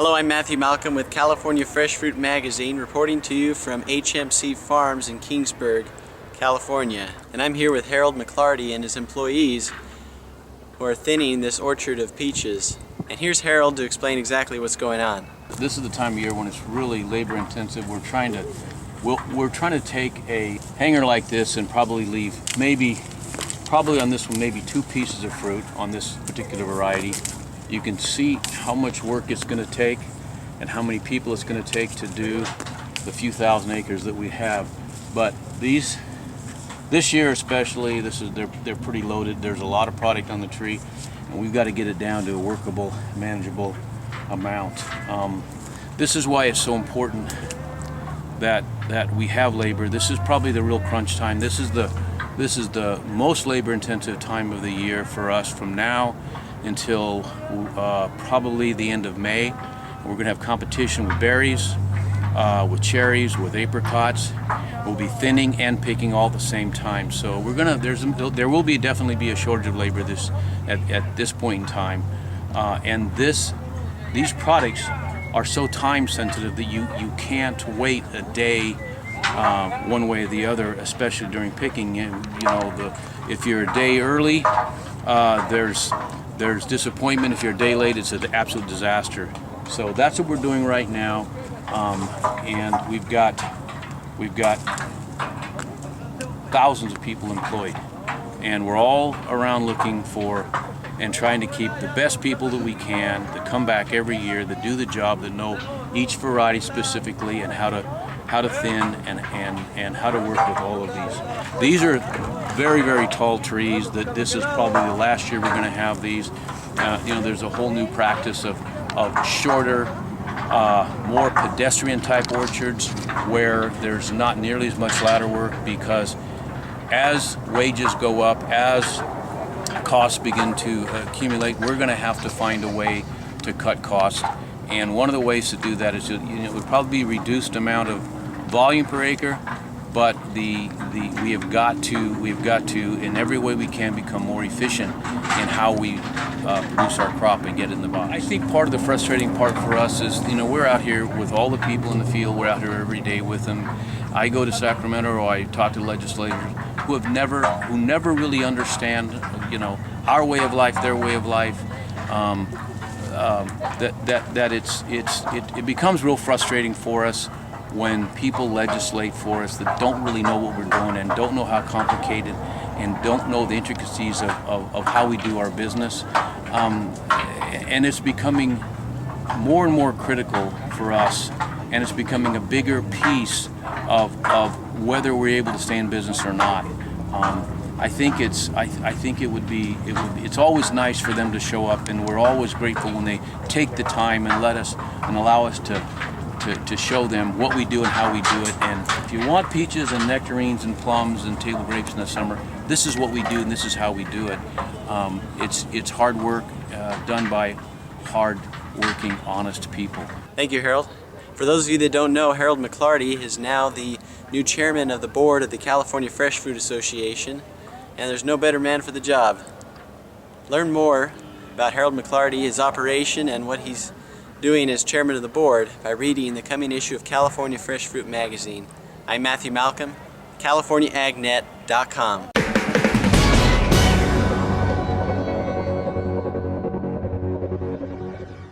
Hello, I'm Matthew Malcolm with California Fresh Fruit Magazine, reporting to you from HMC Farms in Kingsburg, California. And I'm here with Harold McClarty and his employees who are thinning this orchard of peaches. And here's Harold to explain exactly what's going on. This is the time of year when it's really labor intensive. We're trying to take a hanger like this and probably leave probably on this one maybe 2 pieces of fruit on this particular variety. You can see how much work it's going to take and how many people it's going to take to do the few thousand acres that we have. But this year especially, they're pretty loaded. There's a lot of product on the tree, and we've got to get it down to a workable, manageable amount. This is why it's so important that we have labor. This is probably the real crunch time. This is the most labor intensive time of the year for us from now until probably the end of May. We're going to have competition with berries, with cherries, with apricots. We'll be thinning and picking all at the same time. So there will definitely be a shortage of labor at this point in time. And these products are so time sensitive that you can't wait a day one way or the other, especially during picking. If you're a day early, there's disappointment. If you're a day late, it's an absolute disaster. So that's what we're doing right now, and we've got thousands of people employed, and we're all around looking for and trying to keep the best people that we can that come back every year, that do the job, that know each variety specifically and how to thin and how to work with all of these. These are very, very tall trees. That this is probably the last year we're going to have these. There's a whole new practice of shorter, more pedestrian type orchards where there's not nearly as much ladder work, because as wages go up, as costs begin to accumulate, we're going to have to find a way to cut costs. And one of the ways to do that is it would probably be reduced amount of volume per acre, but we have got to in every way we can become more efficient in how we produce our crop and get it in the box. I think part of the frustrating part for us is we're out here with all the people in the field. We're out here every day with them. I go to Sacramento, or I talk to legislators who never really understand our way of life, their way of life. It becomes real frustrating for us when people legislate for us that don't really know what we're doing and don't know how complicated and don't know the intricacies of how we do our business. And it's becoming more and more critical for us, and it's becoming a bigger piece of whether we're able to stay in business or not. I think it's always nice for them to show up, and we're always grateful when they take the time and allow us to show them what we do and how we do it. And if you want peaches and nectarines and plums and table grapes in the summer, this is what we do and this is how we do it. It's hard work done by hard-working, honest people. Thank you, Harold. For those of you that don't know, Harold McClarty is now the new chairman of the board of the California Fresh Fruit Association, and there's no better man for the job. Learn more about Harold McClarty, his operation, and what he's doing as chairman of the board by reading the coming issue of California Fresh Fruit Magazine. I'm Matthew Malcolm, CaliforniaAgNet.com.